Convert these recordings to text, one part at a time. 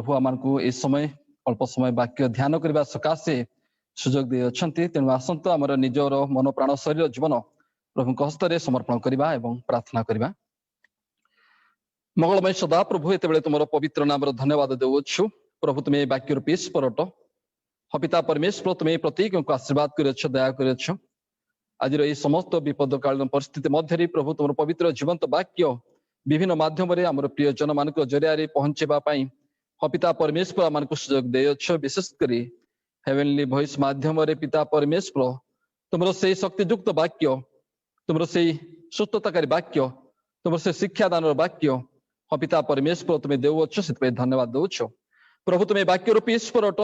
प्रभु आमको ए समय अल्प समय वाक्य ध्यान करने सकाशे सुजोग दे अच्छी तेणु आसतु आमर निजर मन प्राण शरीर जीवन प्रभु हस्त में समर्पण करवा एवं प्रार्थना करवा। मंगलमय सदा प्रभु एत तुम पवित्र नाम धन्यवाद देवछु प्रभु तुम्हें वाक्य पीस परट हपिता परमेश्वर तुम्हें प्रत्येक को आशीर्वाद कर दया कर आज समस्त विपदकालीन परिस्थिति मध्य प्रभु तुम पवित्र जीवंत वाक्य विभिन्न माध्यम आम प्रिय जन मान जरिया पहुंचापी हपिता परमेश्वर आम सुजोग दे विशेषकर हेवेनली वॉइस माध्यम पिता परमेश्वर तुम से शक्तियुक्त वाक्य तुम से सुस्थताकारी वाक्य तुम से शिक्षादान वाक्य हपिता परमेश्वर तुम्हें देवछ से धन्यवाद दौच प्रभु तुम्हें वाक्य रूपी ईश्वर अट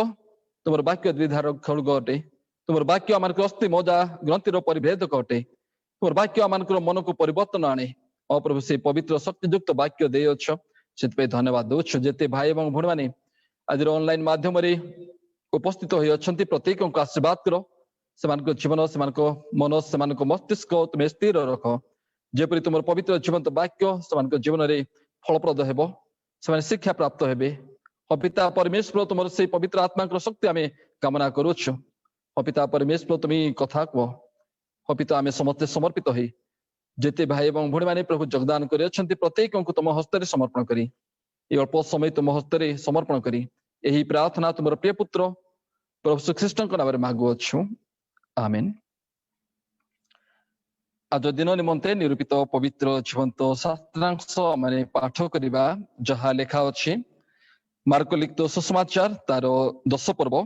तुम वाक्य द्विधार खड़ग अटे तुम वाक्य आम अस्थि मजा ग्रंथि परिभेदक अटे तुम वाक्य आम मन को परिवर्तन आने प्रभु से पवित्र शक्तियुक्त वाक्य देछ से धन्यवाद दौच जेते भाई और भौणी मैंने आज ऑनलाइन माध्यम उपस्थित हो प्रत्येक को आशीर्वाद कर से जीवन से मन से मस्तिष्क तुम्हें स्थिर रख जेपरी तुम पवित्र जीवंत वाक्य से जीवन में फलप्रद हे से शिक्षा प्राप्त हे हपिता परमेश्वर तुम से पवित्र आत्मा शक्ति आम कामना करुच हपिता परमेश्वर तुम्हें कथा कह हपिता आम समस्ते समर्पित हो जेते भाई और भौणी मैंने प्रभु योगदान कर प्रत्येक को तुम हस्त समर्पण करी अल्प समय तुम हस्त समर्पण करी यही प्रार्थना तुम प्रिय पुत्र प्रभु श्रीकृष्ण नाम मागुअछु आमेन। आज दिन निमंते निरूपित पवित्र जीवंत शास्त्रांश माने पाठ करवा जहा लेखा अच्छी मार्क लिखित सुसमाचार तार 10 पर्व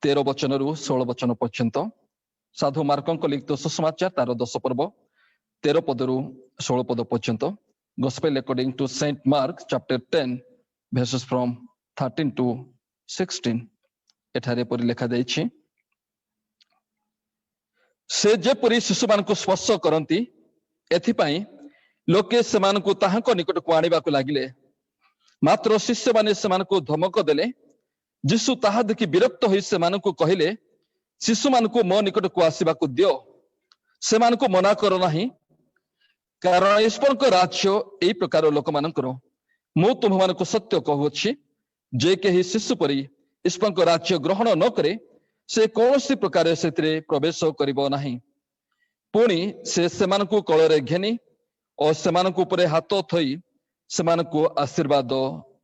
13 वचन रु 16 वचन पर्यंत साधु मार्क लिखित सुसमाचार तार 10 पर्व 13 पद रु 16 पद पर्यंत Gospel according to Saint Mark chapter 10 verses from 13 to 16 एठारे परि लेखा जाइछि से जेपरि शिशु मानकु स्पर्श करंती एथिपाई लोके सेमानकु ताहाको निकट को आनिबाकु लागिले मात्र शिष्य माने सेमानकु धमक देले यीशु ताहा देखि विरक्त होई सेमानकु कहिले शिशु मानकु मो निकट को आसीबाकु दियो सेमानकु मना कर नाही कारण ईश्वर को राज्य एई प्रकार लोक मानकर मु तुम मानकु सत्य कहूछि जे केही शिशु परि ईश्वर को राज्य ग्रहण न करे से कौन सी प्रकार से प्रवेश करिबो नाही पुणी से सेमानकु कଳରେ घेनी और सेमानकु उपरे हाथ थई सेमानकु आशीर्वाद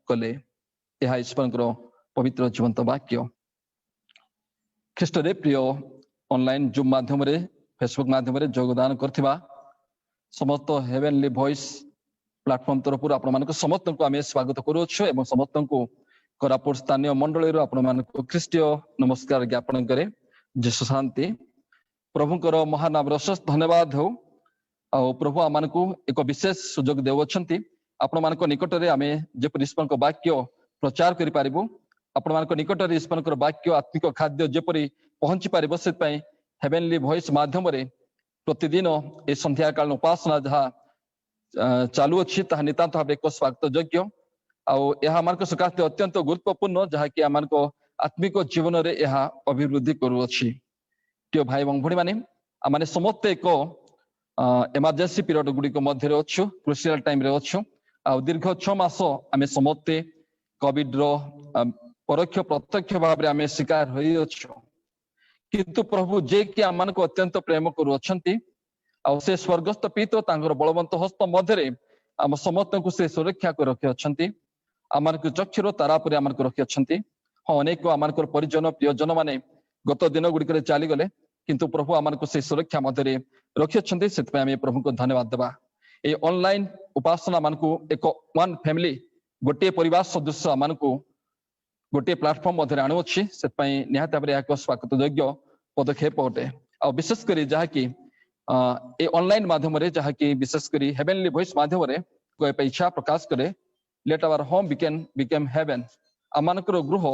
कले यह ईश्वरଙ୍କର पवित्र जीवंत वाक्य। ख्रीष्ट रे प्रिय ऑनलाइन जूम माध्यम रे फेसबुक माध्यम रे योगदान करथिबा समस्त हेवेनली वॉइस प्लेटफॉर्म तरफ आपण मानक समस्त को आमे स्वागत करूछु एवं समस्त को कोरापुट स्थानीय मंडली आपण मानक ख्रीष्टीय नमस्कार ज्ञापन करे जीशु शांति प्रभुकर महानाम रशस धन्यवाद हो आ प्रभु आम को एक विशेष सुजोग देवछंती आपण मानक निकट रे आमे जेपरि ईश्वर वाक्य प्रचार करि पारिबो आपण मानक निकट रे ईश्वर वाक्य आत्मिक खाद्य जेपरि पहुंची पारिबो से पई हेवेनली वॉइस माध्यम रे प्रतिदिन ए संध्या काल उपासना जहा चालू अछि ता नितांत भाबे एक स्वागत योग्य आम सकाशे अत्यंत गुरुत्वपूर्ण जहाँकि आम आत्मिक जीवन में यह अभिवृद्धि करुअछि। प्रिय भाई और भौणी मैंने आम समस्त एक इमरजेंसी पीरियड गुड़िक मध्य अच्छु क्रुशियल टाइम रे अच्छु आ दीर्घ 6 मास आम समस्ते कोविड परोक्ष प्रत्यक्ष भाव में आम शिकार होइछु किंतु प्रभु जे कि आम को अत्यंत प्रेम करुअछंती आ से स्वर्गस्थ पिता तांकर बलवंत हस्त मध्य आम समस्त को से सुरक्षा कर रखि अछंती आम चक्षुर तारा पर आम रखी अच्छा हाँ अनेक आम परिजन प्रियजन माने गत दिन गुड़िक चली गले किंतु प्रभु आम से सुरक्षा मध्य रखी अच्छा से प्रभु को धन्यवाद देवा ये ऑनलाइन उपासना मान को एक वन फैमिली गोटे परिवार सदस्य आम को गोटे प्लेटफॉर्म मध्य आणुच्छी से निहाती भाव एक स्वागत योग्य पदक्षेप अटे आ विशेषकर जहाँकि ए ऑनलाइन माध्यम जहाँकि विशेषकर हेवेनली वॉइस माध्यम इच्छा प्रकाश करे let our home became heaven आमानकर गृह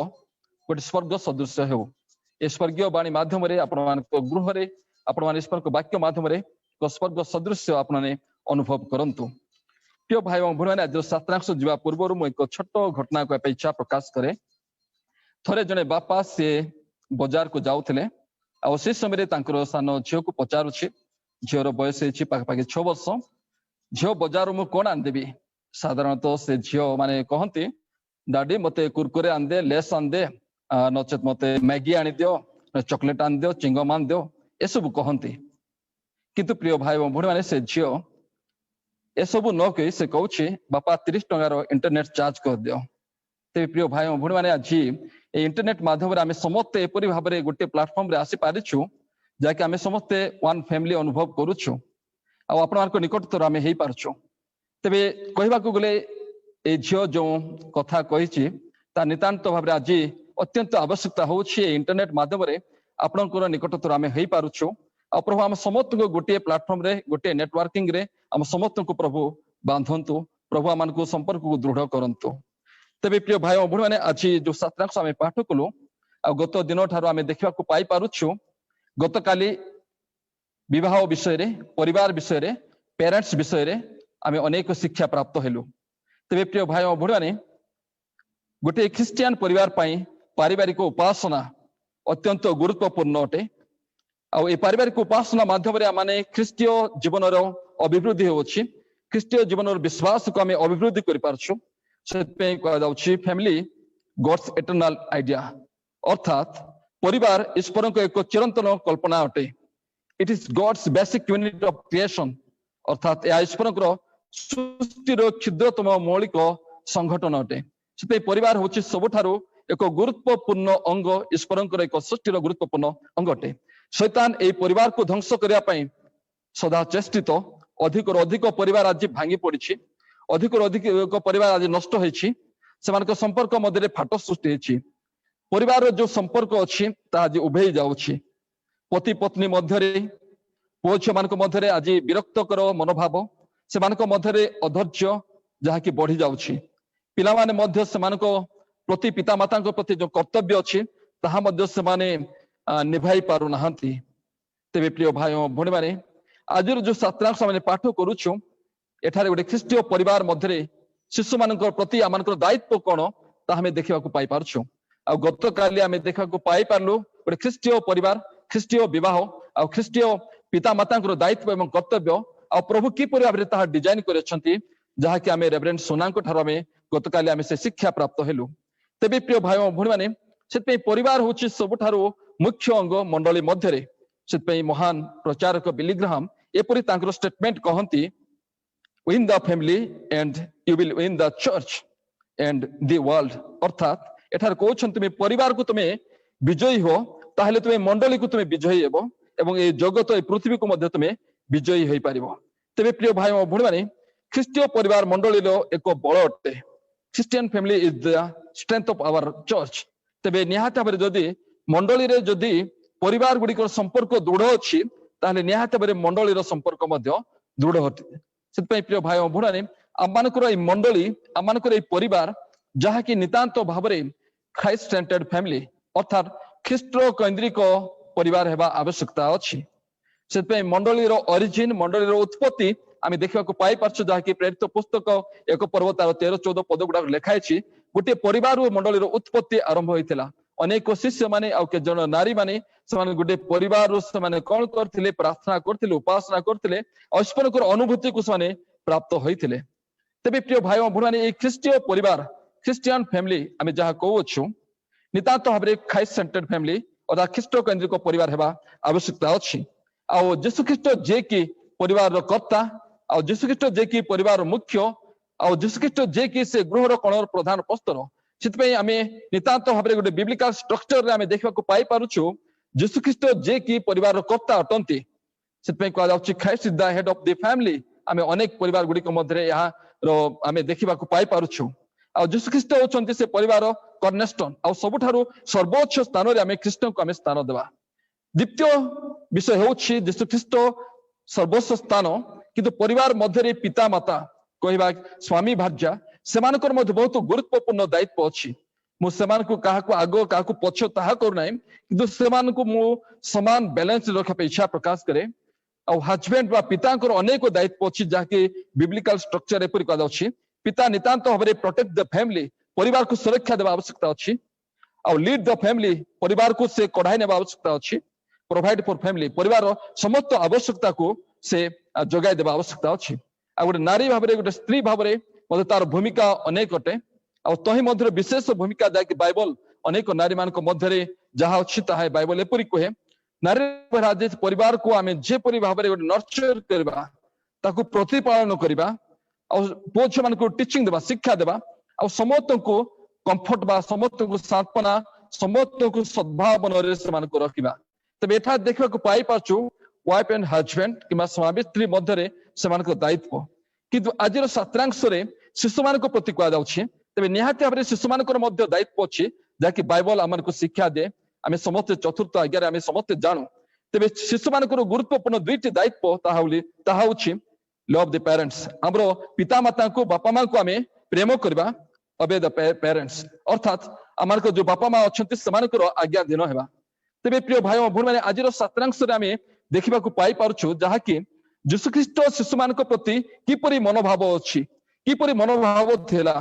गोटे स्वर्ग सदृश हो ए स्वर्गीय वाणी माध्यम गृह आपण ईश्वर वाक्य माध्यम स्वर्ग सदृश आपने अनुभव करंतु। प्रिय भाई और भौणी आज शास्त्रांश जावा पूर्व मुझे एक छोट घटना को इच्छा प्रकाश करे थरे जने बापा से बाजार को जाऊले आ से समय सान झील को पचारुछि झीर बयस पाखापाखि 6 वर्ष झील बजार मु कौन आनदेवी साधारणतः से झील माने कहती दादी मते कुरकुरे आन दे लेस आन दे नचेत मते मैगी आनी दियो चॉकलेट आन दियो चिंगम आन दियो ए सब कहती किंतु प्रिय भाई भौणी माने से झियो ए सब न कही से कहूछि बापा 30 टंकार इंटरनेट चार्ज कर दियो। तेरे प्रिय भाई भौणी माने आज इंटरनेट माध्यम आम समस्ते एपरी भाव में गोटे प्लाटफर्म रे आसी पारिछु जाके आम समस्ते वन फैमिली अनुभव करुछु आपण निकटतर आम हो पार्छु। तेबे कहवाक गले ए झियो जो कथा कही नितांत भाव आज अत्यंत आवश्यकता होछि इंटरनेट माध्यम आपण निकटतर आम हो पार्छु। आ प्रभु आम समस्त गोटे प्लाटफर्म रे गोटे नेटवर्किंग रे आम समस्त को प्रभु बांधंतु प्रभु आम संपर्क को दृढ़ करंतु। तेबे प्रिय भाई भौणी माने आज जो शास्त्रांश आम पाठ कलु आ गत दिन ठार आम देखा पाई पारुछु गत काली विवाह विषय रे परिवार विषय रे पेरेंट्स विषय रे आम अनेक शिक्षा प्राप्त हेलु। तेबे प्रिय भाई भौणी माने गोटे ख्रिस्टियन परिवार पाई पारिवारिक उपासना अत्यंत गुरुत्वपूर्ण अटे। आउ ए पारिवारिक उपासना माध्यम रे माने ख्रिस्टीय जीवन रो अभिवृद्धि होछि ख्रिस्टीय जीवन रो विश्वास को आम अभिवृद्धि करि पारछु। से फैमिली गॉड्स एटर्नल आइडिया अर्थात परिवार ईश्वर को एक चिरंतन कल्पना अटे। It is God's basic unit of creation अर्थात यह ईश्वर सृष्टिर क्षुद्रतम मौलिक संगठन अटे। से परिवार हूँ सबुठारु एक गुरुत्वपूर्ण अंग ईश्वर एक सृष्टिर गुरुत्वपूर्ण अंग अटे। शैतान ए परिवार को ध्वंस करने सदा चेष्टित अधिक अधिक परिवार आज भांगी पड़ी अधिक अधिक परिवार आज नष्ट होइछि सेमानक संपर्क मध्य फाट सृष्टि होइछि। परिवार जो संपर्क अछि ता आज उभे जाउछि पति पत्नी मध्य पुओ झियो मानक मध्य आज विरक्तकर मनोभाव सेमानक मध्य अधैर्य जहाँकि बढ़ी जाउछि। पिला माने मध्य सेमानक प्रति पिता माता प्रति जो कर्तव्य अछि ताहा मध्य सेमाने निभाई पारु नाहंती। तेबे प्रिय भाई भौणी माने आज जो शास्त्रांश माने पाठ करूछु एठारे गोटे ख्रिस्टीय परिवार मध्य शिशु मान प्रति आम दायित्व कौन तामें देखा पाई पार्छु। आ गत काली आम देखा पाई पार्लु गोटे ख्रिस्टीय परिवार ख्रिस्टीय विवाह आ ख्रिस्टीय पिता माता दायित्व एवं कर्तव्य आ प्रभु किपरि भाव में डिजाइन करछंती जहाँकि आम रेवरेंड सोनांक ठार आम गत काली आम से शिक्षा प्राप्त हेलु। तेबे प्रिय भाई भौणी माने से परिवार हूँ सबुठारु मुख्य अंग मंडली मध्य से महान प्रचारक बिली ग्राहम एपरी तांकर स्टेटमेंट कहती win the family and you will win the church and the world अर्थात एठार कहउछन तुमे परिवार को तुमे विजयी हो ताहले तुमे मंडली को तुमे विजयी हेबो एवं ए जगत ए पृथ्वी को मध्य तुमे विजयी होई पारिबो। तेबे प्रिय भाई ओ भणी माने ख्रिस्टीय परिवार मंडली रो एक बळ अटे। Christian family is the strength of our church. तेबे निहात भाबरे जदी मंडली रे जदी परिवार गुडी को संपर्क दृढ़ अछि ताहले निहात भाबरे मंडली रो संपर्क मध्य दृढ़ होते। प्रिय भाई भौणी आमर मंडली आमर परिवार जहाँकि नितांत भाव में क्राइस्ट सेंटर्ड फैमिली अर्थात ख्रीष्ट केन्द्रिक परिवार हेबा आवश्यकता अच्छी। से मंडली ओरिजिन मंडली उत्पत्ति आम देखा पाई पार्छु जहाँकि प्रेरित पुस्तक 1 पर्व तार 13-14 पद गुड़ा लिखाई गोटे परिवार मंडली उत्पत्ति आरंभ होता। अनेक शिष्य माने आउ के जन नारी माने समान गोटे परिवार से कौन करथिले प्रार्थना करथिले उपासना करथिले ईश्वर अनुभूति को से प्राप्त होइथिले। तेबे प्रिय भाई भौणी माने ख्रिस्टीय परिवार ख्रिस्टियन फैमिली आम जहाँ कहूँ नितांत भाव में क्राइस्ट सेंटर्ड फैमिली अर्थात ख्रीष्ट केन्द्रिक परिवार हेबा आवश्यकता अच्छी। आउ जीशु ख्रीष्ट जे कि परिवार कर्ता आउ जीशु ख्रीष्ट जे कि परिवार मुख्य आउ जीशु ख्रीष्ट जे कि से गृहर कणर प्रधान प्रस्तर से आम नितांत भाव में गोटे बिब्लिकल स्ट्रक्चर आम देखा पाई पारुछु जीशु ख्रीष्ट जे कि परिवार कर्ता अटंती से Christ is the head of the family. आम अनेक परिवार गुड़िक मध्य आम देखा पाई पारुछु आ जीशु ख्रीष्ट होचंती से परिवार कर्नेस्टोन आ सबुठारु सर्वोच्च स्थान रे आम ख्रीष्ट को आम स्थान देवा। द्वितीय विषय होछि जीशु ख्रीष्ट सर्वोच्च स्थान किंतु परिवार मध्य पिता माता कहवा स्वामी भार्या सेमानकर मध्य बहुत गुरुत्वपूर्ण दायित्व अच्छी। मुझे आग क्या पछ ता करना किंतु सेमानकु मु समान बैलेंस रखा इच्छा प्रकाश करे। आ हजबैंड बा पिता अनेक दायित्व अच्छी जहाँकि बिब्लिकल स्ट्रक्चर एपरी कह पिता नितांत भाव में प्रोटेक्ट द फैमिली परिवार को सुरक्षा देवा आवश्यकता अच्छी। आ लीड द फैमिली परिवार को से कढ़ाई नेबा आवश्यकता अच्छी। प्रोवाइड फॉर फैमिली परिवार समस्त आवश्यकता को से जगाई देवा आवश्यकता अच्छी। आ गोटे नारी भाव में गोटे स्त्री भाव में तार भूमिका अनेक अटे। तही मध्य विशेष भूमिका जहाँकि बाइबल अनेक नारी मान मध्य जहाँ अच्छी ताहा बाइबल एपरी कहे नारी परिवार को आम जेपरी भाव में नर्चर करवा ताकू प्रतिपालन करवा पुओ झी मान टीचिंग देवा शिक्षा देवा आ समस्त को कंफर्ट बा समस्त को सांत्वना समस्त को सद्भावन रखा तेज एठा देखा पाई पार्छु वाइफ एंड हजबैंड कि स्वामी स्त्री मध्य से दायित्व किंतु आज शास्त्रांश शिशु मान प्रति कहुच्छे तेज निहाती भाव में शिशु मान दायित्व अच्छी जहाँकि बाइबल आम शिक्षा दे आम समस्ते चतुर्थ आज्ञा आम समस्ते जानू तेज शिशु मान गुरुत्वपूर्ण दुईटी दायित्व ताहा लव द पेरेंट्स आमर पिता माता को बापा माँ को आम प्रेम करवा ओबे द पेरेंट्स अर्थात आम जो बापा माँ अच्छा से आज्ञा दिन है तेज प्रिय भाई भूण मैंने आज शास्त्रांश आम देखा पाई पार्छु जहाँकि जीशुख्रीष्ट शिशु मान प्रति किपरि मनोभाव अच्छी किपरि मनोभाव थिला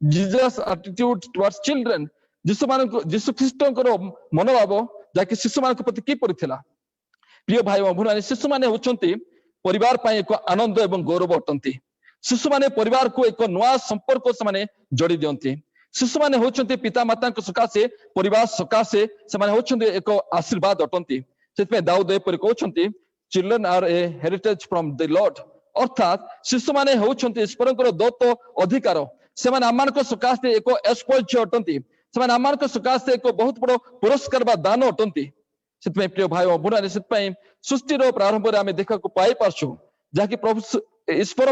जीसस एटीट्यूड टुवर्ड्स चिल्ड्रन जीशुख्रीष्ट मनोभाव जहाँकि शिशु मान प्रति किपरि थिला प्रिय भाई भूण मैंने शिशु मैंने होचंती परिवार पाई एक आनंद एवं गौरव अटंती शिशु माने परिवार को एक नुआ संपर्क से जोड़ी दियंती शिशु माने होचंती पिता माता सकाशे परिवार सकाशे से होचंती एक आशीर्वाद अटंती से दाऊद एपरि कहउछंती children are a heritage from the lord अर्थात शिशु माने होचंती ईश्वरकर दत्त अधिकार से आम सकाशे एक ऐश्वर्य अटंती से आम सकाशे एक बहुत बड़ पुरस्कार बा दान अटंती से प्रिय भाई बुढ़ा से सृष्टिर प्रारंभ में आम देखा पाई पार्छु जहाँकि प्रभु ईश्वर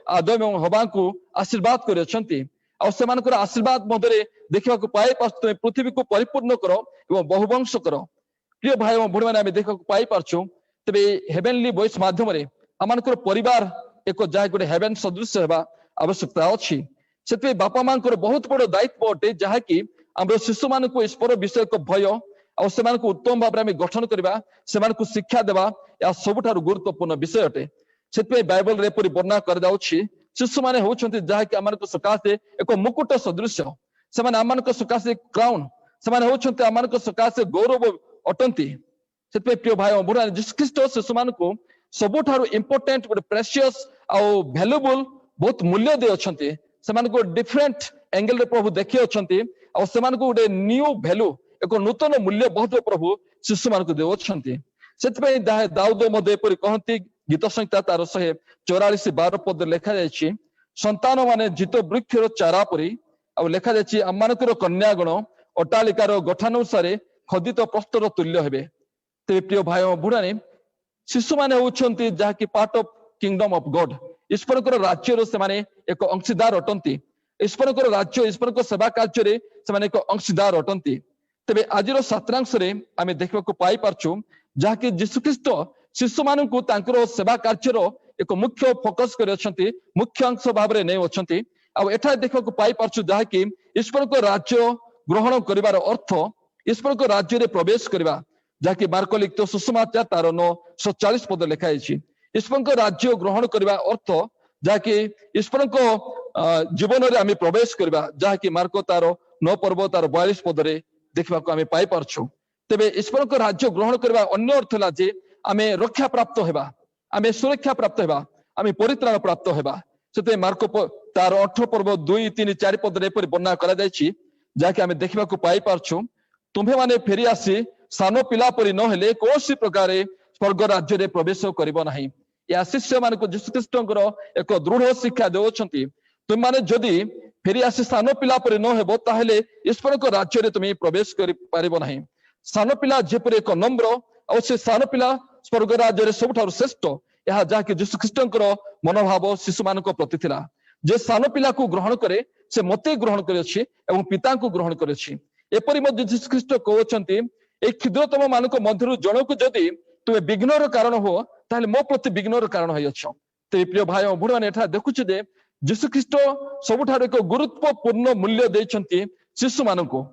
आदम और हवा को आशीर्वाद कर आशीर्वाद मध्य देखा पाई पार्छु पृथ्वी को परिपूर्ण कर बहुवंश कर प्रिय भाई बुढ़ी मैंने देखा पाई पार्छु तेरे हेवेनली वॉइस माध्यम आम परिवार एक जहाँ गोटे हेवेन सदृश होगा आवश्यकता अच्छी से बापा माँ बहुत बड़ दायित्व अटे जहाँकि आम शिशु मान ईश्वर विषय भय और से उत्तम भाव में गठन करवा से शिक्षा देवा या सबुठ गुरुत्वपूर्ण विषय अटे से बाइबल एपरी वर्णना कर शिशु मैंने होती जहाँकि आम सकाशे एक मुकुट सदृश से आम सकाशे क्राउन से होती आम सकाशे गौरव अटंती से प्रिय भाई बुढ़ा जीशुख्रीष्ट शिशु मान को सबुठ इंपोर्टेंट गोटे प्रेशियस आउ वैल्यूबल बहुत मूल्य दे अच्छा से डिफरेंट एंगल प्रभु देखी अच्छा और गोटे न्यू वैल्यू एक नूतन मूल्य बहुत प्रभु शिशु मान देउछंती से दाऊद मध्य कहती गीत संहिता तार 144 पद लिखा जायछि संतान माने जित वृक्षर चारा परी आ लिखा जायछि आममानकर कन्यागण अट्टालिकार गठानुसारे खदित प्रस्तर तुल्य हेबे ते प्रिय भाई बुढ़ानी शिशु माने होछंती जहाँकि part of kingdom of God ईश्वरकर राज्यर से एक अंशीदार अटंती ईश्वरकर राज्य ईश्वर सेवा कार्य से एक अंशीदार अटंती तेरे आज शास्त्रांश आम देखा पाई पार्छु जहाँकि जीशुख्रीष्ट शिशु मान सेवा कार्यर एक मुख्य फोकस कर मुख्य अंश भाव में नहीं अच्छा एठा देखा पाई पार्छु जहाँकि ईश्वर को राज्य ग्रहण कर अर्थ ईश्वर को राज्य में प्रवेश करवा जहाँकि मार्क लिखित सुसमाचार तार 9:47 पद लिखाई ईश्वर को राज्य ग्रहण करवा अर्थ जहाँकि ईश्वर को जीवन में आम प्रवेश करवा जहाँकि मार्क तार 9 पर्व तार 42 पद देखा आम पाई पार्छु तेरे ईश्वर को राज्य ग्रहण करवा अन्य अर्थ है जे आम रक्षा प्राप्त होगा आम सुरक्षा प्राप्त होगा आम परित्राण प्राप्त होगा से मार्क तार 18 पर्व 2, 3, 4 पद वर्णना कर जहाँकि आम देखा पाई पार्छु तुम्हें माने फेरी आसी सान पिला परी नहेले कौन प्रकार स्वर्ग राज्य में प्रवेश करिबो नाही या शिष्य मान जीशुख्रीष्ट एक दृढ़ शिक्षा देउछंती तुम माने जदि फेरी आसी सान पिला परी न हेबो ताहेले ईश्वर को राज्य में तुम्हें प्रवेश कर पारिबो नाही सान पिला जेपरि एक नम्र और से सान पिला स्वर्ग राज्य सबुठारु श्रेष्ठ यह जहाँकि जीशुख्रीष्ट मनोभाव शिशु मान प्रति थिला जे सान पिला को ग्रहण करे से मते ग्रहण करे एवं पिता को ग्रहण करे एपरि मध्य जीशुख्रीष्ट कहउछंती ए क्षुद्रतम मानक मध्यरु जनक जदि तुमे विघ्नर कारण हो ताहले मो प्रति विघ्नर कारण होई अछ ते प्रिय भाई बुढ़ माने एठा देखुछ जे जीशुख्रीष्ट सबुठारु एक गुरुत्वपूर्ण मूल्य देछंती शिशु मानकु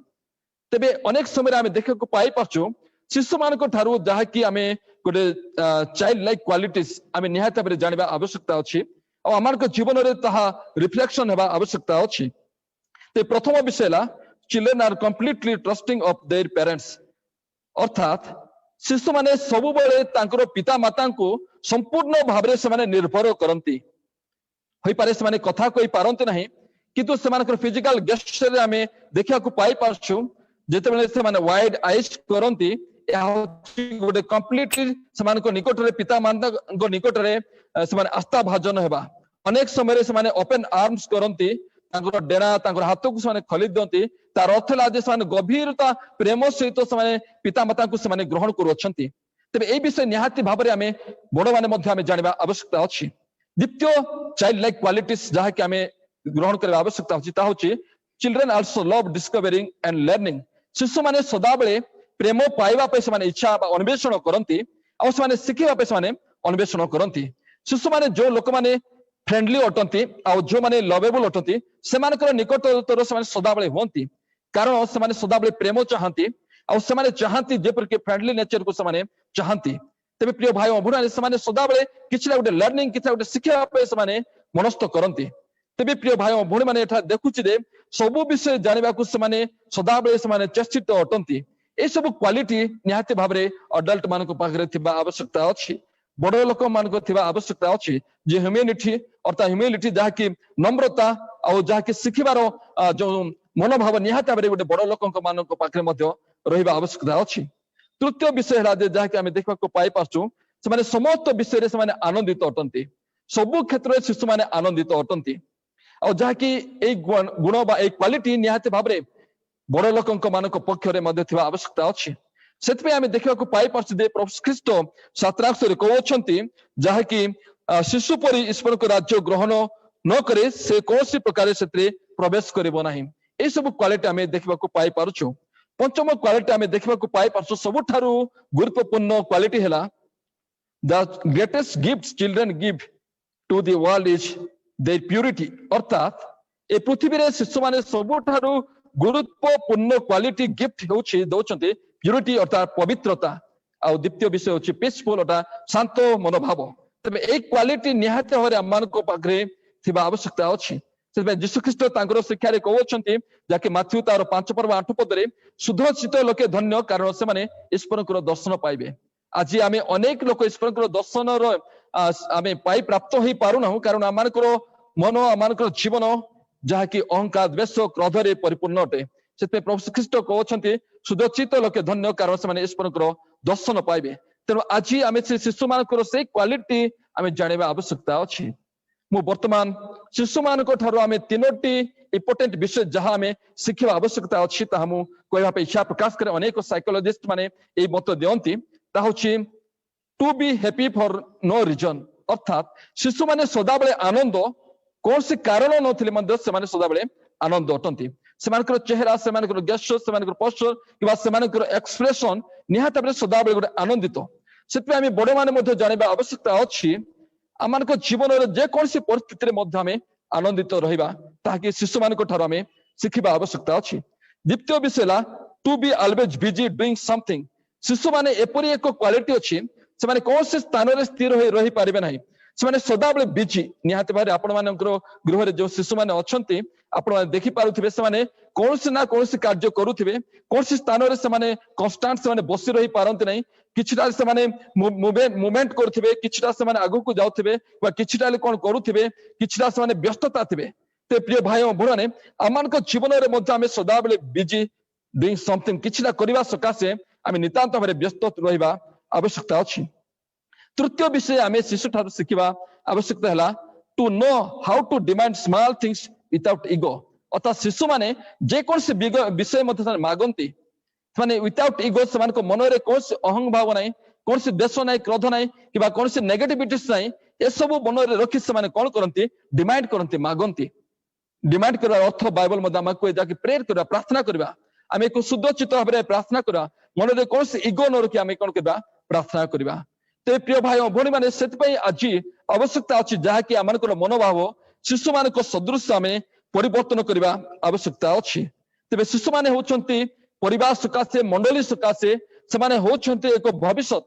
तेबे अनेक समय आमे देखा पाई पाछु शिशु मानक ठारू जहाँकि आम गोटे चाइल्ड लाइक क्वालिटीज आम निहाती भाव जानवा आवश्यकता अच्छी और आम जीवन में ताहा रिफ्लेक्शन होगा आवश्यकता अच्छी प्रथम विषय है children are completely trusting of their parents अर्थात शिशु माने सब बेले पिता माता को संपूर्ण भाव में निर्भर करती हो पारे से कथा कही पारती नहीं किंतु सेमानकर फिजिकल गेस्चर आमे देखा पाई पार्छु जेतेबेले सेमाने वाइड आइज करंती गोटे कंप्लीटली सेमानक निकटरे पिता मानक निकटरे सेमाने आस्था भाजन हेबा अनेक समय सेमाने ओपन आर्म्स करंती तांकर डेरा तांकर हाथ को सेमाने खली दियंती तार अर्थ ला जे सेमाने गभीरता प्रेम सहित सेमाने पिता माता को सेमाने ग्रहण करूछंती तबे ए विषय निहाती भाबरे आमे बड़ माने मध्ये आमे जानिबा आवश्यकता अछि द्वितीय चाइल्ड लाइक क्वालिटीज जहा कि आमे ग्रहण करबा आवश्यकता अछि ता होछि children also love discovering and learning शिशु माने सदा बेले प्रेम पाइबा पे सेमाने इच्छा बा अन्वेषण करंती आ सेमाने सिखिबा पे सेमाने अन्वेषण करंती शिशु माने जो लोक माने फ्रेंडली अटंती आ जो माने लवेबल अटंती सेमानकर निकटतर सेमाने सदा बेले होंती कारण सेमाने सदा बेले प्रेम चाहंती आ सेमाने चाहंती जेपर के फ्रेंडली नेचर को सेमाने चाहंती तबे प्रिय भाई अभुराने सेमाने सदा बेले किछला गोटे लर्निंग किछला गोटे शिखिबा पे सेमाने मनस्थ करंती तबे प्रिय भाई भौणी माने एठा देखुछि जे सब विषय जानिबा को सेमाने सदा बेले सेमाने चेष्टित अटंती ए सब क्वालिटी निहाती भाबरे अडल्ट मानक पाखरे थिबा आवश्यकता अछि बड़ लोक मानक थिबा आवश्यकता अछि जे ह्यूमैनिटी अर्थात ह्यूमिलिटी जहा कि नम्रता आ जहा कि सिखिबार जो मनोभाव निहाती भाबरे गोटे बड़ लोकक मानक पाखरे मध्ये रहिबा आवश्यकता अछि तृतीय विषय हला जे जहा कि आमे देखबा को पाई पाछू सेमाने समस्त विषय रे सेमाने आनंदित अटंती सब क्षेत्र रे शिशु माने आनंदित अटंती आ जहा कि ए गुण बा ए क्वालिटी निहाती भाबरे बड़ लोकक मानक पक्षरे मध्ये थिबा आवश्यकता अछि सेतपे आमे देखबा को पाई पाछू जे प्रभु ख्रीष्ट शास्त्राक्षरे कहउछंती जहा कि शिशु परि ईश्वर को राज्य ग्रहण न करे से कोनसी प्रकार सेतरे प्रवेश करिवो नाही ए सब क्वालिटी आमे देखबा को पाई पारुछु पंचम क्वालिटी आमे देखबा को पाई पारुछु सबठारु गुरुत्वपूर्ण क्वालिटी हैला the greatest gift children give to the world is their purity अर्थात ए पृथ्वी रे शिशु माने सबठारु गुरुत्वपूर्ण क्वालिटी गिफ्ट होछि दउछंती प्यूरिटी अर्थात पवित्रता आ द्वितीय विषय होछि पीसफुल अर्थात शांत मनोभाव तबे ए क्वालिटी निहाते होरे अम्मान को पाखरे थिबा आवश्यकता अछि सेबे यीशु ख्रीष्ट तांकर शिक्षा रे कहउछंती जाके माथ्यू तार 5 पर्व 8 पद रे शुद्ध चित्त लोके धन्य कारण से माने ईश्वरकर दर्शन पाइबे आज आमे अनेक लोक ईश्वरकर दर्शन रो आमे पाई प्राप्त होई पारु ना कारण अम्मानकर मन अम्मानकर जीवन जहा कि अहंकार द्वेष क्रोध रे परिपूर्ण अटे सेते प्रभु ख्रीष्ट कहउछंती शुद्ध चित्त लोके धन्य कारण से माने ईश्वरकर दर्शन पाइबे तेणु आज आमे से शिशु मानकर से क्वालिटी आमे जानिबा आवश्यकता अछि मु वर्तमान शिशु मानक ठारो आमे तीनोटी इंपोर्टेंट विषय जहां आमे शिखिबा आवश्यकता अछि ता हम कहबा पे इच्छा प्रकाश करे अनेक साइकोलॉजिस्ट माने ए मत देयंती ता होछि to be happy for no reason अर्थात शिशु माने सदा बेले आनंद कोन से कारण नथिले मध्ये से माने सदा बेले आनंद अटंती सेमानकर चेहरा सेमानकर गेस्चर सेमानकर पोस्चर किबा सेमानकर एक्सप्रेशन निहात बेले सदा बेले गोटे आनंदित सेतपे आमे बड़ माने मध्ये जानिबा आवश्यकता अछि आमानक जीवन रे जे कोनसी परिस्थिति रे मध्ये आमे आनंदित रहिबा ताकि शिशु मानक ठारो आमे शिखिबा आवश्यकता अछि द्वितीय विषय ला to be always busy doing something शिशु माने एपरि एक क्वालिटी अछि से माने कोन से स्थान रे स्थिर होई रहि पारिबे नाही से माने सदा बेले बिजी निहात भारे आपण मानकर गृह रे जो शिशु माने अछंती आपण देखि पारुथिबे से माने कोनसी ना कोनसी कार्य करूथिबे कोनसी स्थान रे से माने कांस्टेंट से माने बसी रहि पारंती नाही किछटा से माने मूवमेंट करथिबे किछटा से माने आगु को जाउथिबे वा किछटा ले कोन करूथिबे किछटा से माने व्यस्तता थिबे ते प्रिय भाई ओ भराने आमानक जीवन रे मध्ये आमे सदा बेले बिजी डूइंग समथिंग किछटा करिवा सकासे आमे नितांत भारे व्यस्त रहिबा आवश्यकता अछि तृतीय विषय आमे शिशु ठार शिखिबा आवश्यकता हला to know how to demand small things without ego अर्थात शिशु माने जे कोन से विषय मध्ये मागंती माने विदाउट ईगो समान को मन रे कोन से अहंग भाव नाही कोन से देश नाही क्रोध नाही किबा कोन से नेगेटिविटीज नाही ए सब मन रे रखि से माने कोन करंती डिमांड करंती मागंती डिमांड करबार अर्थ बाइबल मध्ये हमकु जाके प्रेयर करबा प्रार्थना करबा आमे को शुद्ध चित्त भाबरे प्रार्थना करबा मन रे कोन से ईगो न रखि आमे कोन करबा प्रार्थना करबा ते प्रिय भाई ओ भणी माने सेत पई आज आवश्यकता अछि जहा कि आमानकर मनोभाव शिशु मानक सदृश आमे परिवर्तन करबा आवश्यकता अछि तबे शिशु माने होचंती परिवार सकाशे मंडली सकाशे से माने होचंती एक भविष्य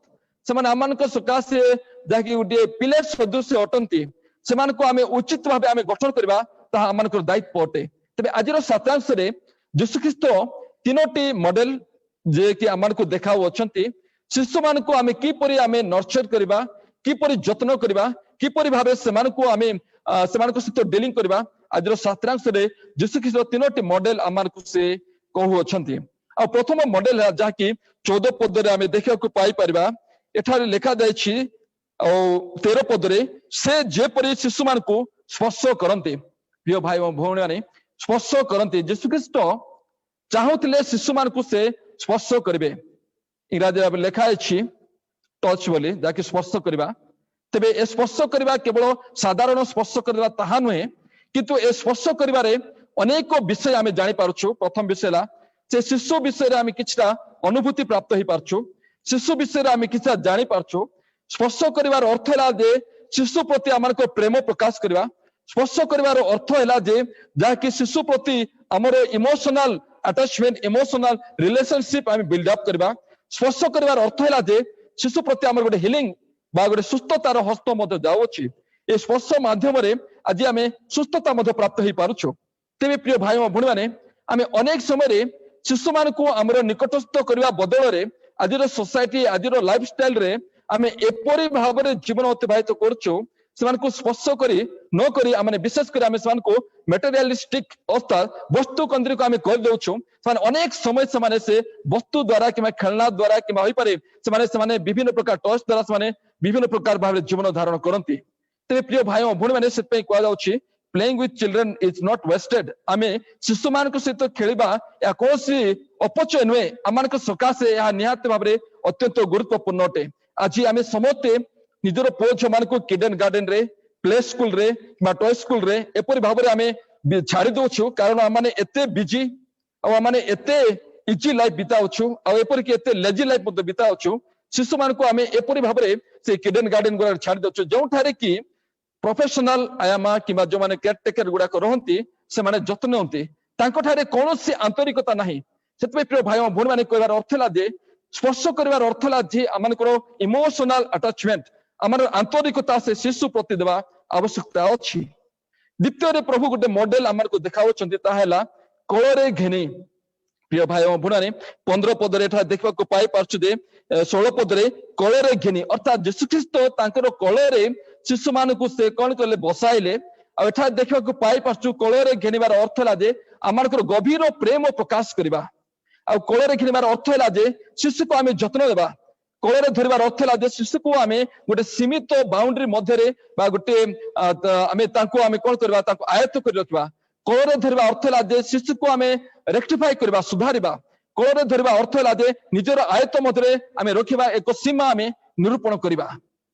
से माने आमानक सकाशे जहा कि उडे पिलर सदृश अटंती से मानको आमे उचित भाबे आमे गठन करबा ता आमानकर दायित्व अटे तबे आजिरो सातांश रे यीशु ख्रीष्ट तीनोटी मॉडल जे कि आमानको देखाउ अछंती शिशु मानको आमे की परि आमे नर्चर करबा की परि जत्न करबा की परि भाबे सेमानको आमे सेमानको सहित डीलिंग करबा आज शास्त्रांश जीशु ख्रीष्ट 3टी मॉडल आमको से कहउछंती आ प्रथम मॉडल है जहाँकि 14 पद रे आमे देखिया को पाई परबा एठारे लिखा जायछि 13 पद रे से जेपरि शिशु मान को स्पर्श करते प्रिय भाई और भौणी माने स्पर्श करते जीशु ख्रीष्ट चाहूले शिशु मान को से स्पर्श करेंगे इंग्राजी लिखाई टच बोली जहाँकि स्पर्श करवा तेबे ए स्पर्श करवा केवल साधारण स्पर्श करवा ताहा नुहे किंतु ए स्पर्श करिवारे अनेक विषय आमे जानि पारछु। प्रथम विषय ला से शिशु विषय रे आमे किछटा अनुभूति प्राप्त होई पारछु शिशु विषय रे आमे किछटा जानि पारछु। स्पर्श करिवार अर्थ हैला जे शिशु प्रति आमको प्रेम प्रकाश करवा स्पर्श करिवार अर्थ हैला जे जहाँकि शिशु प्रति आमर इमोशनल अटैचमेंट इमोशनल रिलेशनशिप आमे बिल्ड अप करवा स्पर्श करिवार अर्थ हैला जे शिशु प्रति आमर गोटे हिलिंग बा गोटे सुस्थतार हस्त मध्य जाउछि ए स्पर्श माध्यम रे आज आमे सुस्थता मध्य प्राप्त होई पारुछु। तेबे प्रिय भाई और भौणी माने आमे अनेक समय रे शिशु मान को आमर निकटस्थ करवा बदल रे आजिर सोसाइटी आजिर लाइफस्टाइल रे आमे एपरि भाव रे जीवन अतिबाहित करछु सेमान को स्पर्श करी न करी आमे विशेष कर आमे सेमान को मटेरियलिस्टिक अर्थात वस्तु केंद्रिक आमे कर देउछु सेमान अनेक समय सेमाने से वस्तु द्वारा कि खेलना द्वारा कि होई पारे सेमाने विभिन्न प्रकार टॉयज द्वारा सेमाने विभिन्न प्रकार भाव जीवन धारण करती। तेरे प्रिय भाई और भौणी माने सेत पई कहआ जाउछि playing with children is not wasted आमे शिशु मान को सहित खेलिबा या कोसी अपचय नुहे आमान को सकाशे या निहात भाव रे अत्यंत गुरुत्वपूर्ण अटे। आज आमे समते निजर पुओ झ मान को किडन गार्डन रे प्ले स्कूल रे बा टॉय स्कूल रे एपरि भाव रे आमे छाड़ी दोछु कारण आमाने एते बिजी आ आमाने एते इजी लाइफ बिताउछु आ एपरि कि एते लेजी लाइफ मते बिताउछु शिशु मान को आमे एपरि भाव रे से किडन गार्डन गुरा छाड़ी दोछु जो ठारे कि प्रोफेशनल आयामा कि जो माने केयर टेकर गुड़ा रहती से माने जत्न होती तांको ठारे कौनसी आंतरिकता नहीं सेतबे प्रिय भाई और भौणी माने कहबार अर्थ ला जे स्पर्श करिवार अर्थ ला जे आमानकर इमोशनल अटैचमेंट आमर आंतरिकता से शिशु प्रति देवा आवश्यकता अछि। द्वितीय रे प्रभु गोटे मॉडल आमर को देखाउछंती ताहेला कोଳରେ घेनी प्रिय भाई और भौणी 15 पद रे एठा देखबा को पाई पारछु जे 16 पद रे कोଳରେ घेनी अर्थात यीशु ख्रीष्ट तांकर कोଳରେ शिशु मान को से कौन कले बसाइले एठा देखा को पाई पारछु कोଳରେ घेनिबार अर्थ ला जे आमर गभीर प्रेम प्रकाश करवा आ कोଳରେ घेनिबार अर्थ ला जे शिशु को आमे जत्न देबा कोଳରେ धरिबार अर्थ ला जे शिशु को आमे गोटे सीमित बाउंड्री मध्य रे बा गोटे आमे तांको आमे कोन करबा तांको आयत्त कर रखबा कोଳରେ धरिबा अर्थ ला जे शिशु को आमे रेक्टिफाई करबा सुधारिबा कोଳରେ धरिबा अर्थ ला जे निजर आयत्त मध्य रे आमे रखिबा एक सीमा आमे निरूपण करबा।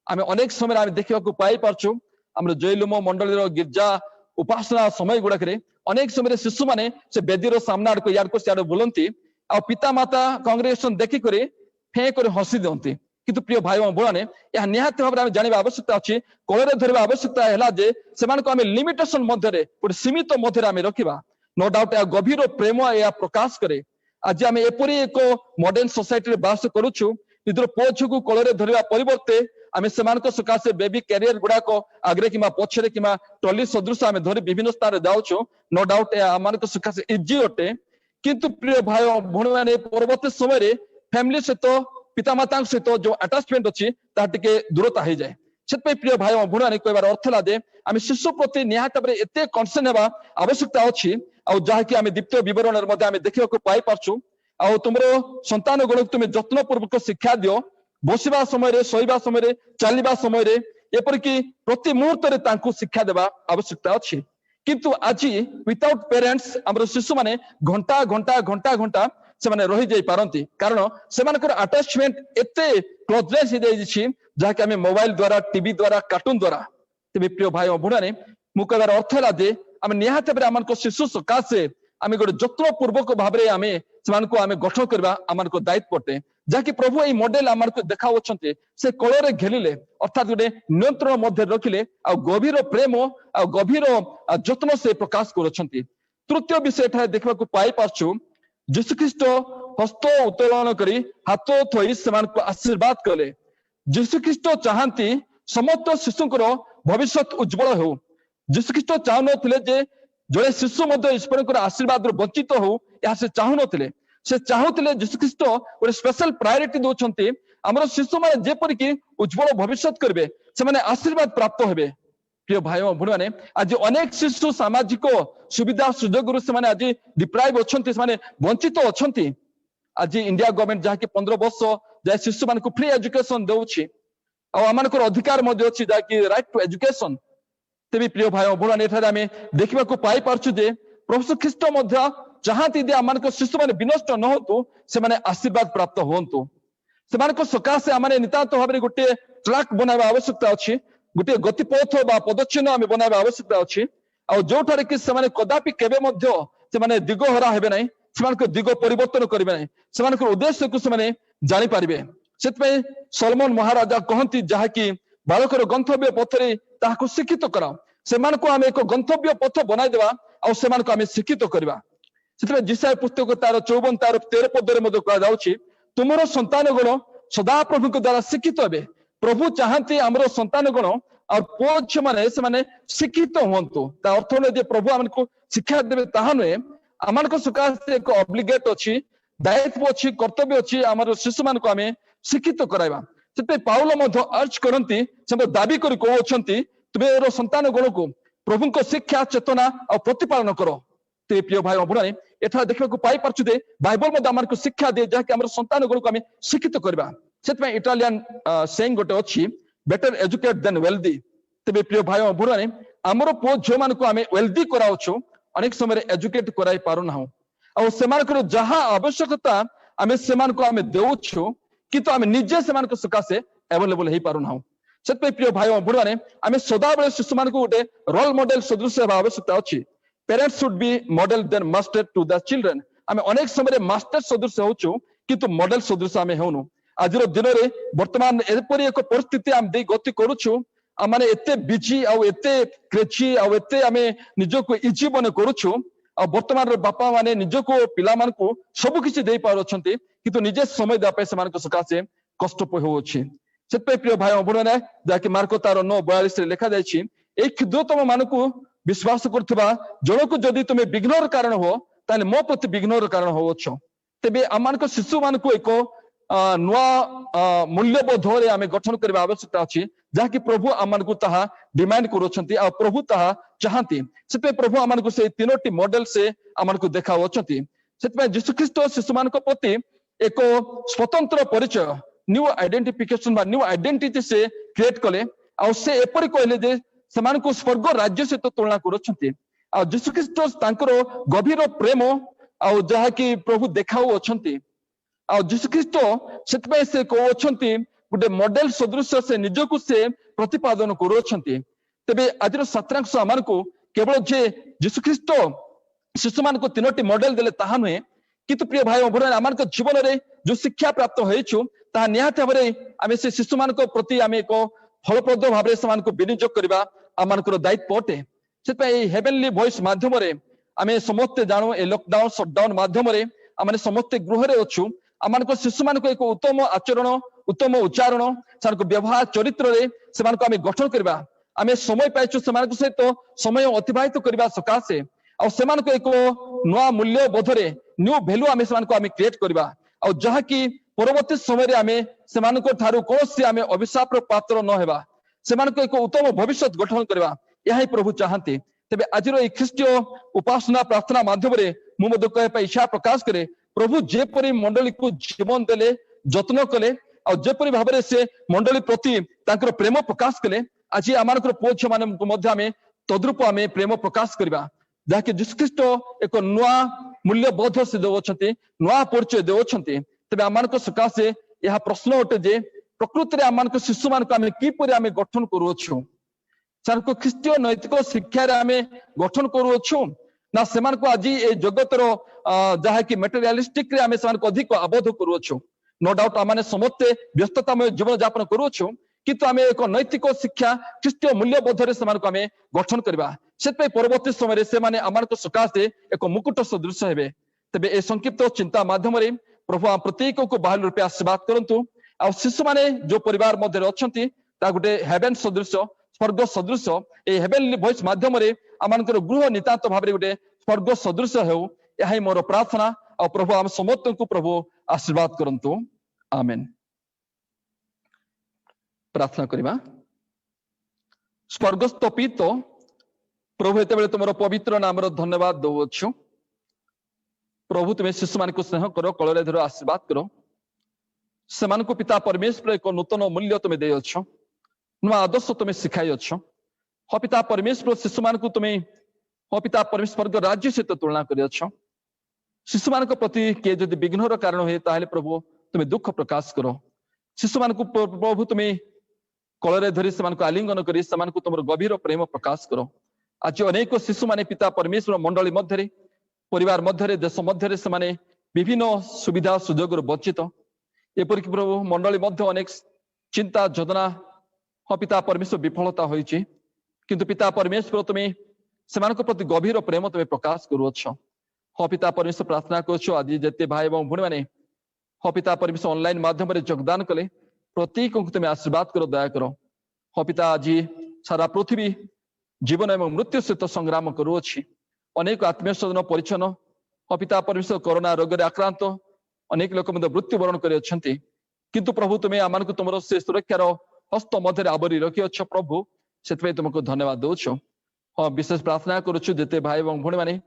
आमे अनेक समय आमे देखिबा को पाई पारछु हमर जयलुम मंडली रो गिरजा उपासना समय गुड़ाक अनेक समय शिशु माने से बेदीर सामना आड़ को यार को सियाड़ बुलंती आ पिता माता कांग्रेगेशन देखि करे फें करे हसी दियंती किंतु प्रिय भाई और भौणी या निहात भाव में जानिबा आवश्यकता अछि कोଳରେ धरिबा आवश्यकता हैला जे सेमान को आमे लिमिटेशन मध्य रे गोटे सीमित मध्य रे आमे रखिबा नो डाउट या गभीर प्रेम या प्रकाश करे। आज आमे एपरि एक मॉडर्न सोसाइटी रे बास करूछु निजर पुओ झिकु कोଳରେ धरिबा परिवर्ते आमे सेमानक सकाशे बेबी कैरियर गुड़ाक आगरे कि पछरे कि ट्रॉली सदृश आमे धरि विभिन्न स्थान जाउछु नो डाउट आमानक सकाशे इजी अटे किंतु प्रिय भाई भौणी माने परवर्ती समय रे फैमिली सहित पितामाता सहित जो अटैचमेंट अच्छी टे दूरता हो जाए से प्रिय भाई और भौणी माने कहबार अर्थ ला जे आमे शिशु प्रति निहात भाव एते कनसर्न हेबा आवश्यकता अछि आ जहाँकि आमे द्वितीय विवरण मध्ये आमे देखिबा को पाई पारछु आ तुमरो संतान गुण तुम जत्न पूर्वक शिक्षा दियो बसिबा समय शोइबा समय चलवा समय एपरिकी प्रति मुहूर्त रे तांको शिक्षा देवा आवश्यकता अछि किंतु आज विदाउट पेरेंट्स हमर शिशु माने घंटा घंटा घंटा घंटा से माने रही जाई पारंती कारण सेमानकर अटैचमेंट एते क्लोजनेस हो जाई छि जहाँकि आमे मोबाइल द्वारा टीवी द्वारा कार्टून द्वारा तेबे प्रिय भाई और भौणी मु कहबार अर्थ ला जे आमे निहात भाबरे आमनको शिशु सकाशे आमे गोटे जत्न पूर्वक भाबरे आमे सेमानको आमे गठन करबा आमनको दायित्व अटे जहाँकि प्रभु यही मॉडल आमको देखाउछन्ते से कोଳରେ घेलिले अर्थात गोटे नियंत्रण मध्य रखिले आ गभीर प्रेम आ गभीर जत्न से प्रकाश करुछन्ते। तृतीय विषय एठारे देखबा को पाई पारछु यीशु ख्रीष्ट हस्त उत्तोलन करी हाथ थोई सेमानको आशीर्वाद कले। यीशु ख्रीष्ट चाहंती समस्त शिशुଙ୍କର भविष्यत उज्जवल हो। यीशु ख्रीष्ट चाहुनथिले जे जड़े शिशु मध्य ईश्वरଙ୍କର आशीर्वाद वंचित हो या से चाहुनथिले से चाहूले यीशु ख्रीष्ट गोटे स्पेशल प्रायोरिटी दौरान आमर शिशु मैंने जेपरिक उज्जवल भविष्य करेंगे से आशीर्वाद प्राप्त हेबे प्रिय भाई भूणी मैंने आज अनेक शिशु सामाजिक सुविधा सुजोग से आज डिप्राइव अच्छा वंचित अच्छा आज इंडिया गवर्नमेंट जहाँकि 15 वर्ष जाए शिशु मान फ्री एजुकेशन दौर आम अधिकार अच्छी जहाँकि राइट टू एजुकेशन तेज प्रिय भाई भूणी आम देखा पाई पार्छु प्रभु ख्रीष्ट चाहती आम शिशु मैंने विनष्ट न होतु से आशीर्वाद प्राप्त हूँ से सकाशे आम नितांत भाव गोटे ट्रैक बनवा आवश्यकता अच्छी गोटे गतिपथ बा पदचिन्ह आम बनवा आवश्यकता अच्छी आउठारे कि कदापि केवे दिगहरा हेबे नहीं से दिग परिवर्तन करेंगे नहीं उद्देश्य को जापारे से सलमन महाराजा कहती जहाँकि बालकर गंतव्य पथरे ताकू शिक्षित कराओ से आम एक गंतव्य पथ बनाईदेवा आम शिक्षित करवा से जिसाय पुस्तक तार 54 तार 13 पदरे कहुच्छी तुमर संतान गण सदा प्रभु द्वारा शिक्षित हे प्रभु चाहती आमर संतान गण और पुओ झी मैंने से शिक्षित हूँ अर्थ नहीं प्रभु आमको शिक्षा देवे ताहा नुहे आम सकाशे एक ऑब्लिगेट अच्छी दायित्व अच्छी कर्तव्य अच्छी आम शिशु मान आम शिक्षित कराइबा से पाउल अर्ज करती से दाबी कर कहते तुम्हें संतान गण को प्रभु को शिक्षा चेतना और प्रतिपालन कर ते प्रिय भाई भूणी एथा देखा पाई पार्छु बाइबल आम को शिक्षा दिए जहाँकि आम संतान गण को आम शिक्षित करवा से इटालियन सेइंग गोटे अच्छी बेटर एजुकेट देन वेल्दी तेज प्रिय भाई भूणी आमर पुओ झील मान आम वेल्दी कराऊँ अनेक समय एजुकेट कराई पारुना से जहाँ आवश्यकता आम से आम देउछु किंतु आम निजे से सकाशे एवेलेबल हो पारुना से प्रिय भाई भूणी आम सदाबले शिशु मान गोटे रोल मॉडल सदृश आवश्यकता अच्छी parents should be model than master to the children आम अनेक समय मास्टर सदृश होचु किंतु मॉडल सदृश आम होनु आज दिन में वर्तमान एपरी एक परिस्थिति आम दे गति करुछु आम एते बिजी आते क्रेजी आते आम निजको इजी मन करुछु वर्तमान बापा माने निजको पिला मान को सबकिछि दे पारुछंती किंतु निजे समय देवाई से सकाशे कष्ट होउछि से प्रिय भाई भूणी जहाँकि मार्क तार 9:42 लिखा जाइछि ए क्षुद्रतम मान को विश्वास करथिबा जण को जदि तुम्हें विघ्नर कारण हो ताले मो प्रति विघ्नर कारण होछ तेबे आम शिशु मान को एक नुआ मूल्यबोध आम गठन करने आवश्यकता अच्छी जहाँकि प्रभु आम को ताहा डिमांड करुछंती आ प्रभु ताहा चाहती से प्रभु आम को से 3टी मॉडल से आम को देखा से जीशु ख्रीष्ट शिशु मान प्रति एक स्वतंत्र परिचय न्यू आइडेंटिफिकेशन न्यू आइडेंटिटी से क्रिएट कले से एपरी कहले जे सेमान को स्वर्ग राज्य सहित तुलना करुछंती आ जीशु ख्रीष्ट तांकर गभीर प्रेम आ जहाँकि प्रभु देखाऊ अछंती आ जीशु ख्रीष्ट से कहते गोटे मॉडल सदृश से निजको से प्रतिपादन करुछंती तेबे आज सात्रांश आम को केवल जे जीशु ख्रीष्ट शिशु मान को 3टी मॉडल देले ताहा नुहे किंतु प्रिय भाई भूणी आम जीवन में जो शिक्षा प्राप्त होइछु ताहा निहात भाबरे आमे से शिशु मान को प्रति आमे एक फलप्रद भाव से विनियोग करबा आमर दायित्व अटे से हेवेनली वॉइस माध्यम आम समस्ते जानू ए लॉकडाउन शटडाउन माध्यम आम समस्ते गृह अच्छु आम शिशु मान एक उत्तम आचरण उत्तम उच्चारण से व्यवहार चरित्र से आम गठन करवा आम समय पाइचु से सहित समय अतिबाहित करने सकाशे और एक नुआ मूल्य बोधरे न्यू भैल्यू आम से क्रिएट करवा और जहाँकि परवर्ती समय आम से कौन आम अभिशाप पात्र न हेबा से एक उत्तम भविष्य गठन करवा यही प्रभु चाहती तेरे आज ख्रीष्टीय उपासना प्रार्थना माध्यम मुझे कहना इच्छा प्रकाश करे प्रभु जेपरी मंडली को जीवन देले जत्न कले और जेपरी भाव से मंडली प्रति प्रेम प्रकाश कले आज आम पुओ झी मान तद्रूप आम प्रेम प्रकाश करवा जहाँकि जीशु ख्रीष्ट एक नुआ मूल्यबोध से दौरान नुआ परिचय दौरान तेरे आम सकाशे यह प्रश्न अटे जे प्रकृति में आम शिशु मान किपरि आम गठन करुछु ख्रीष्टीय नैतिक शिक्षा आम गठन करुछु ना से आज ये जगतर जहाँकि मेटेरियलिस्टिक आम से अधिक आबद्ध करुछु नो डाउट आम समस्ते व्यस्ततामय जीवन यापन करुछु किंतु आम एक नैतिक शिक्षा ख्रीष्टीय मूल्यबोधरे से आम गठन करवा से परवर्ती समय से आम सकाशे एक मुकुट सदृश हे तेज ए संक्षिप्त चिंता माध्यम प्रभु आम प्रत्येक को बाहर रूपे आशीर्वाद करंतु आ शिशु माने जो परिवार मध्य अच्छी गोटे हेवेन सदृश स्वर्ग सदृश ए हेवेनली वॉइस माध्यम आम गृह नितांत भाव गोटे स्वर्ग सदृश हो यही मोर प्रार्थना और प्रभु आम समस्त को प्रभु आशीर्वाद करंतु आमेन। प्रार्थना करिबा। स्वर्गस्थ पित प्रभु एत तुम पवित्र नाम धन्यवाद दौछु। प्रभु तुम्हें शिशु मान स्नेह कर कल धर आशीर्वाद कर से पिता परमेश्वर एक नूतन मूल्य तुम्हें दे अच्छ नुआ आदर्श तुम्हें शिखाई अच्छ। हाँ पिता परमेश्वर शिशु मान तुम्हें हाँ पिता परमेश्वर राज्य सहित तुलना कर शिशु मान प्रति किए जदि विघ्नर कारण हुए ताहले प्रभु तुम्हें दुख प्रकाश कर शिशु मान प्रभु तुम्हें कल धरी से आलिंगन कर तुम गभीर प्रेम प्रकाश कर। आज अनेक शिशु माने पिता परमेश्वर मंडली मध्य परिवार मध्य देश मध्य से विभिन्न सुविधा सुजोग वंचित एपरिक प्रभु मंडली मध्य अनेक चिंता जोजना हाँ पिता परमेश्वर विफलता होइछि किंतु पिता परमेश्वर तुम्हें से प्रति गभीर प्रेम तुम्हें प्रकाश करुअछ। हाँ पिता परमेश्वर प्रार्थना कर आज जिते भाई और भूणी मैंने हाँ पिता परमेश्वर ऑनलाइन माध्यम योगदान कले प्रत्येक को तुम्हें आशीर्वाद कर दया कर। हाँ पिता आज सारा पृथ्वी जीवन एवं मृत्यु सहित संग्राम करुअछि अनेक आत्मीय स्वजन परिचन्न हाँ पिता परमेश्वर कोरोना रोग आक्रांत अनेक लोक मृत्युवरण कर किंतु प्रभु तुम्हें आम तुम से सुरक्षार हस्त मध्य आवरी रखी अच्छ प्रभु से तुमको धन्यवाद दौच। हाँ विशेष प्रार्थना करुछु जिते भाई और भूणी मैंने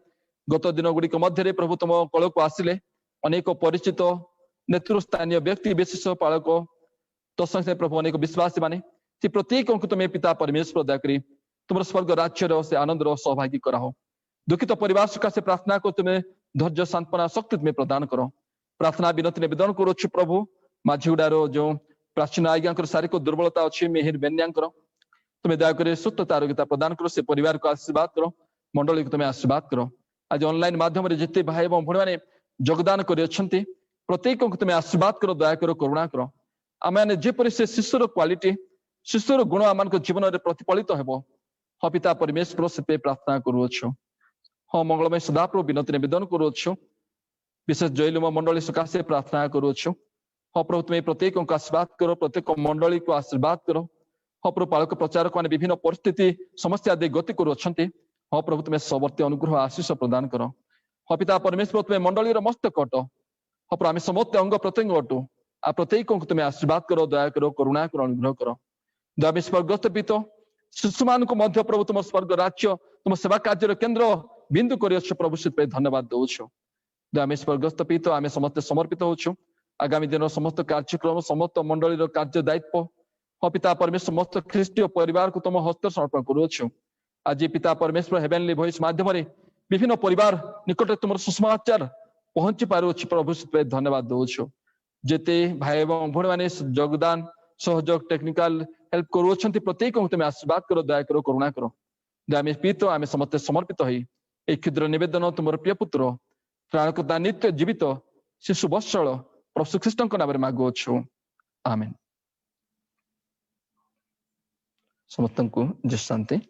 गत दिन गुड़िक मध्य प्रभु तुम कल को आसिले अनेक परिचित नेतृस्थानीय व्यक्ति विशेष पालक तो संगे प्रभु अनेक विश्वासी माने प्रत्येक को तुम्हें पिता परमेश्वर दयाकरी तुम स्वर्ग राज्य से आनंद सहभागी कराओ। दुखित परिवार सकाशे प्रार्थना को तुम्हें धैर्य सांत्वना शक्ति तुम्हें प्रदान करो। प्रार्थना विनती निवेदन करुछु प्रभु माझीगुड़ार जो प्राचीन आज्ञा शारीरिक दुर्बलता अच्छी मेहर बेन्या तुम्हें दयाकर सुस्थता आरोग्यता प्रदान करो से परिवार को आशीर्वाद करो मंडली को तुम्हें आशीर्वाद करो। आज ऑनलाइन माध्यम जिते भाई और भूणी मैंने योगदान कर प्रत्येक को तुम्हें आशीर्वाद करो दया करो करुणा करो। आम जेपरी से शिशुर क्वालिटी शिशुर गुण आम जीवन में प्रतिफलित हो हाँ पिता परमेश्वर से प्रार्थना करुछु। हाँ मंगलमय सदाप्रभु विनती निवेदन करुछु विशेष जयलुम मंडली सकाशे प्रार्थना करुछु। हाँ प्रभु तुम्हें प्रत्येक को आशीर्वाद करो प्रत्येक मंडली को आशीर्वाद करो। हाँ प्रभु पालक प्रचारक मैंने विभिन्न परिस्थिति समस्या दे गति करुँच हाँ प्रभु तुम्हें सबर्ती अनुग्रह आशीष प्रदान करो। हाँ पिता परमेश्वर तुम्हें मंडली मस्तक अट हाँ प्रभु आम समस्त अंग प्रत्यंग अटू आ प्रत्येक को तुम्हें आशीर्वाद करो दया करो करुणा करो अनुग्रह करो। दया स्वर्गस्थ पित शिशु मान मध्य प्रभु तुम स्वर्ग राज्य तुम सेवा कार्य केन्द्र बिंदु कर प्रभु से धन्यवाद दौछु। दया स्वर्गस्थ पित आम समस्त समर्पित होछु आगामी दिन समस्त कार्यक्रम समस्त मंडली कार्य दायित्व हाँ पिता परमेश्वर समस्त ख्रीष्टीय परिवार को तुम हस्त समर्पण करुछु। आज पिता परमेश्वर हेवेनली वॉइस माध्यम विभिन्न परिवार निकट तुम सुसमाचार पहुंची पारुछि प्रभु से धन्यवाद दौछु। जेते भाई और भूणी मैंने योगदान सहयोग टेक्निकल हेल्प करुँच प्रत्येक को तुम्हें आशीर्वाद करो दया करो करुणा करो। दया पीत आम समस्त समर्पित हो क्षुद्र निवेदन तुम प्रिय पुत्र त्राणकर्ता नित्य जीवित शिशु वत्सल प्रभु ख्रीष्ट नाम मागुअछु आमेन। समस्त को जय शांति।